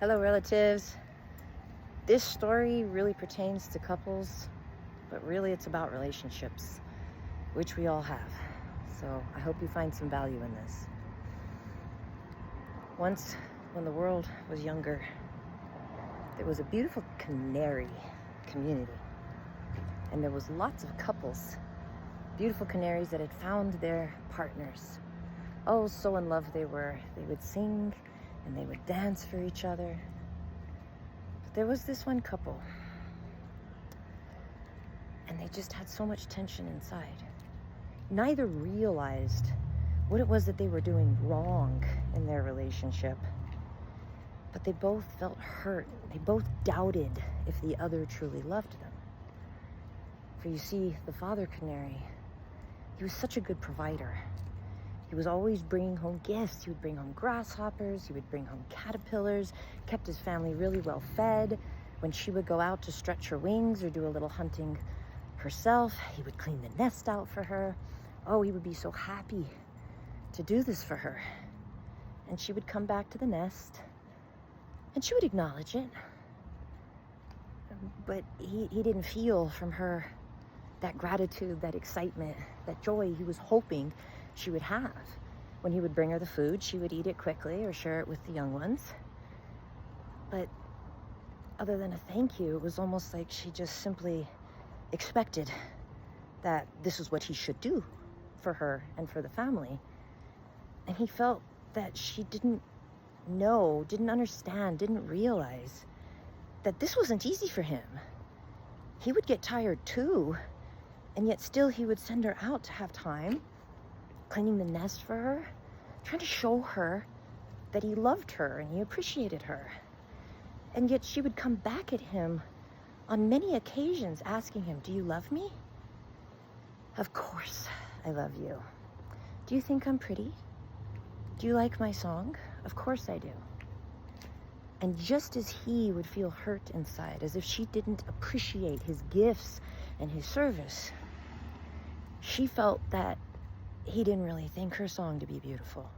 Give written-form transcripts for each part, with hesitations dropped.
Hello, relatives. This story really pertains to couples, but really it's about relationships, which we all have. So I hope you find some value in this. Once, when the world was younger, there was a beautiful canary community, and there was lots of couples, beautiful canaries that had found their partners. Oh, so in love they were. They would sing and they would dance for each other. But there was this one couple, and they just had so much tension inside. Neither realized what it was that they were doing wrong in their relationship, but they both felt hurt. They both doubted if the other truly loved them. For you see, the father canary, he was such a good provider. He was always bringing home gifts. He would bring home grasshoppers. He would bring home caterpillars, kept his family really well fed. When she would go out to stretch her wings or do a little hunting herself, he would clean the nest out for her. Oh, he would be so happy to do this for her. And she would come back to the nest and she would acknowledge it. But he didn't feel from her that gratitude, that excitement, that joy he was hoping she would have. When he would bring her the food, she would eat it quickly or share it with the young ones. But other than a thank you, it was almost like she just simply expected that this was what he should do for her and for the family. And he felt that she didn't know, didn't understand, didn't realize that this wasn't easy for him. He would get tired too, and yet still he would send her out to have time, cleaning the nest for her, trying to show her that he loved her and he appreciated her. And yet she would come back at him on many occasions asking him, "Do you love me?" "Of course I love you." "Do you think I'm pretty? Do you like my song?" "Of course I do." And just as he would feel hurt inside, as if she didn't appreciate his gifts and his service, she felt that he didn't really think her song to be beautiful.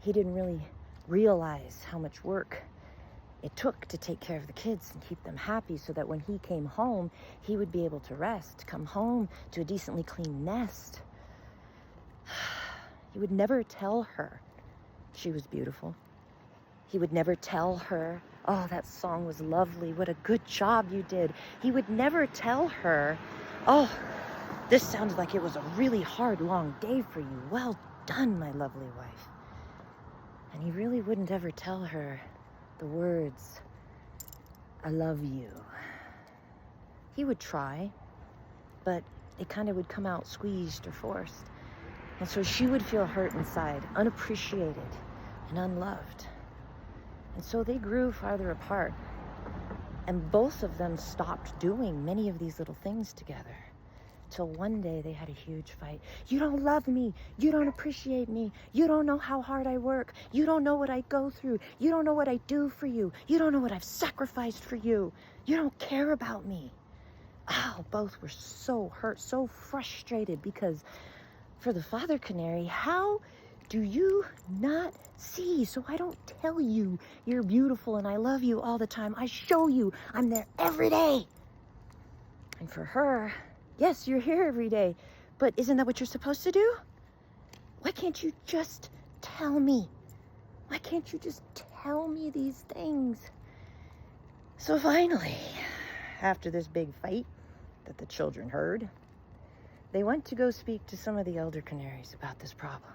He didn't really realize how much work it took to take care of the kids and keep them happy so that when he came home, he would be able to rest, come home to a decently clean nest. He would never tell her she was beautiful. He would never tell her, "Oh, that song was lovely. What a good job you did." He would never tell her, "Oh, this sounds like it was a really hard, long day for you. Well done, my lovely wife." And he really wouldn't ever tell her the words, "I love you." He would try, but it kind of would come out squeezed or forced. And so she would feel hurt inside, unappreciated and unloved. And so they grew farther apart. And both of them stopped doing many of these little things together. Till one day they had a huge fight. "You don't love me. You don't appreciate me. You don't know how hard I work. You don't know what I go through. You don't know what I do for you. You don't know what I've sacrificed for you. You don't care about me." Oh, both were so hurt, so frustrated, because for the father canary, how do you not see? So I don't tell you you're beautiful and I love you all the time. I show you I'm there every day. And for her, yes, you're here every day, but isn't that what you're supposed to do? Why can't you just tell me? Why can't you just tell me these things? So finally, after this big fight that the children heard, they went to go speak to some of the elder canaries about this problem.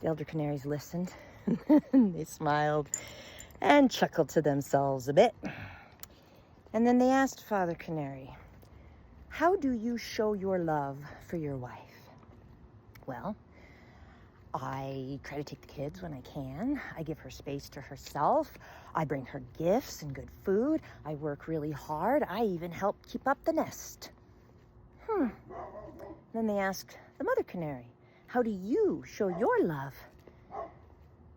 The elder canaries listened, they smiled and chuckled to themselves a bit. And then they asked Father Canary, "How do you show your love for your wife?" "Well, I try to take the kids when I can. I give her space to herself. I bring her gifts and good food. I work really hard. I even help keep up the nest." Then they asked the mother canary, "How do you show your love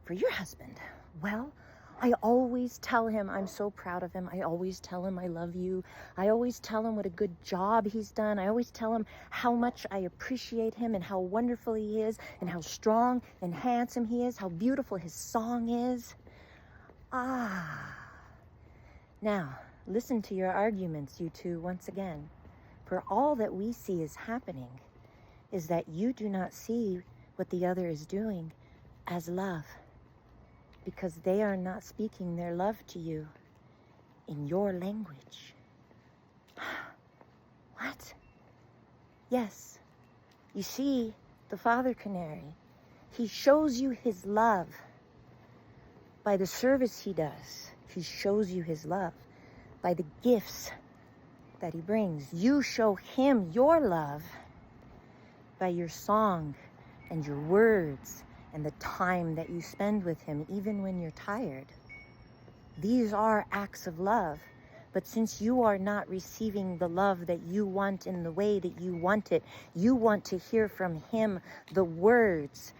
for your husband?" "Well, I always tell him I'm so proud of him. I always tell him I love you. I always tell him what a good job he's done. I always tell him how much I appreciate him and how wonderful he is and how strong and handsome he is, how beautiful his song is." Ah, Now, listen to your arguments, you two, once again. For all that we see is happening is that you do not see what the other is doing as love, because they are not speaking their love to you in your language. What? Yes. You see, the Father Canary, he shows you his love by the service he does. He shows you his love by the gifts that he brings. You show him your love by your song and your words and the time that you spend with him, even when you're tired. These are acts of love. But since you are not receiving the love that you want in the way that you want it, you want to hear from him the words.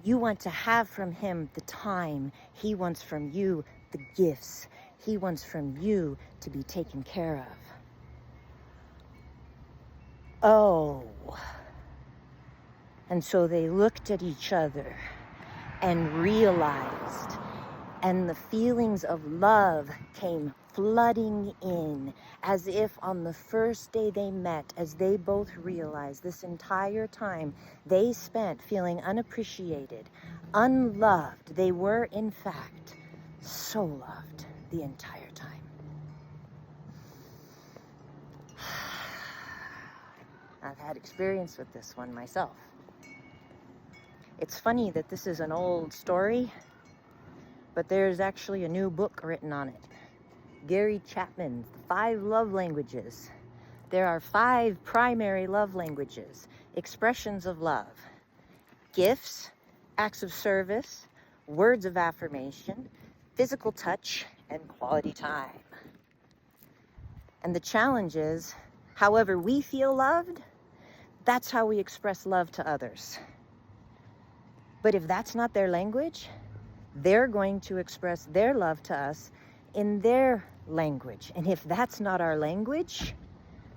You want to have from him the time. He wants from you the gifts. He wants from you to be taken care of. Oh. And so they looked at each other and realized, and the feelings of love came flooding in, as if on the first day they met, as they both realized this entire time they spent feeling unappreciated, unloved. They were, in fact, so loved the entire time. I've had experience with this one myself. It's funny that this is an old story, but there's actually a new book written on it. Gary Chapman's 5 Love Languages. There are 5 primary love languages, expressions of love: gifts, acts of service, words of affirmation, physical touch, and quality time. And the challenge is, however we feel loved, that's how we express love to others. But if that's not their language, they're going to express their love to us in their language. And if that's not our language,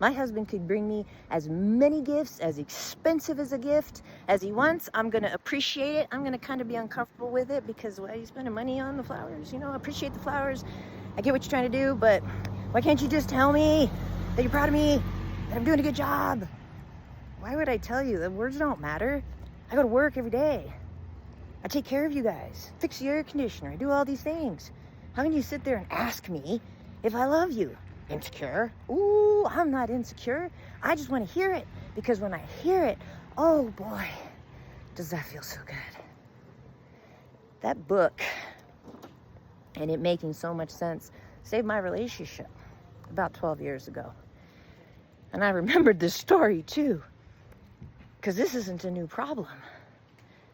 my husband could bring me as many gifts, as expensive as a gift as he wants. I'm going to appreciate it. I'm going to kind of be uncomfortable with it because, well, he's spending money on the flowers. You know, I appreciate the flowers. I get what you're trying to do, but why can't you just tell me that you're proud of me, that I'm doing a good job? Why would I tell you? The words don't matter. I go to work every day. I take care of you guys, fix the air conditioner, I do all these things. How can you sit there and ask me if I love you? Insecure? Ooh, I'm not insecure. I just want to hear it, because when I hear it, oh boy, does that feel so good. That book, and it making so much sense, saved my relationship about 12 years ago. And I remembered this story too, because this isn't a new problem.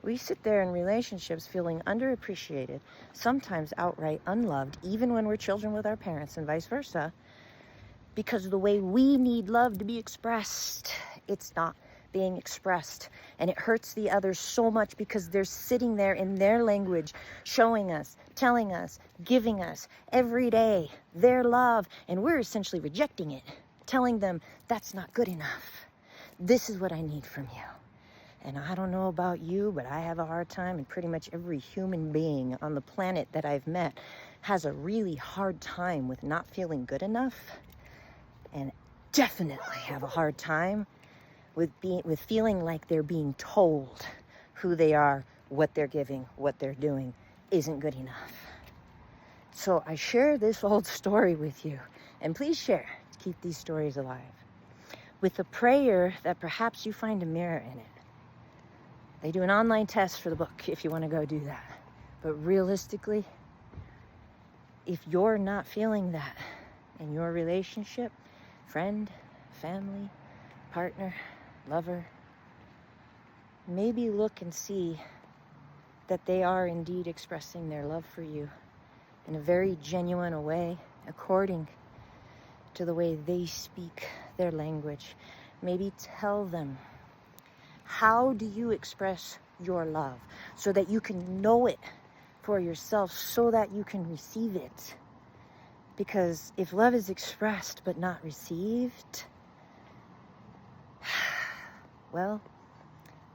We sit there in relationships feeling underappreciated, sometimes outright unloved, even when we're children with our parents, and vice versa, because of the way we need love to be expressed, it's not being expressed. And it hurts the others so much because they're sitting there in their language, showing us, telling us, giving us every day their love, and we're essentially rejecting it, telling them that's not good enough. This is what I need from you. And I don't know about you, but I have a hard time, and pretty much every human being on the planet that I've met has a really hard time with not feeling good enough, and definitely have a hard time with feeling like they're being told who they are, what they're giving, what they're doing isn't good enough. So I share this old story with you, and please share to keep these stories alive, with a prayer that perhaps you find a mirror in it. They do an online test for the book if you want to go do that. But realistically, if you're not feeling that in your relationship, friend, family, partner, lover, maybe look and see that they are indeed expressing their love for you in a very genuine way, according to the way they speak their language. Maybe tell them, how do you express your love, so that you can know it for yourself, so that you can receive it. Because if love is expressed but not received, well,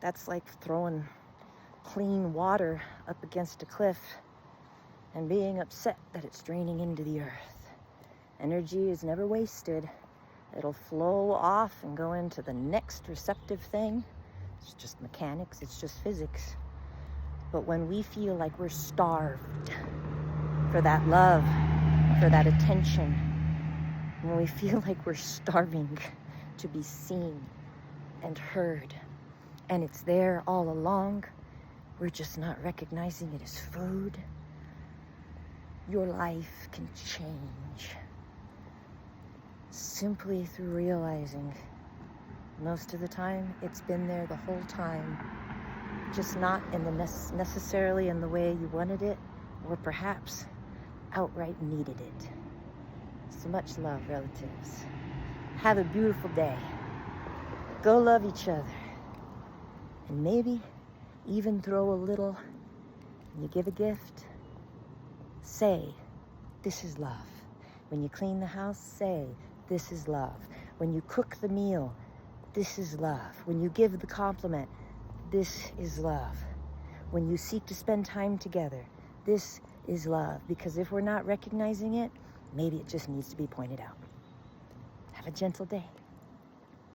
that's like throwing clean water up against a cliff and being upset that it's draining into the earth. Energy is never wasted. It'll flow off and go into the next receptive thing. It's just mechanics, it's just physics. But when we feel like we're starved for that love, for that attention, when we feel like we're starving to be seen and heard, and it's there all along, we're just not recognizing it as food, your life can change simply through realizing most of the time it's been there the whole time, just not in the necessarily in the way you wanted it, or perhaps outright needed it. So much love, relatives. Have a beautiful day. Go love each other. And maybe even throw a little, when you give a gift, say, this is love. When you clean the house, say, this is love. When you cook the meal, this is love. When you give the compliment, this is love. When you seek to spend time together, this is love. Because if we're not recognizing it, maybe it just needs to be pointed out. Have a gentle day.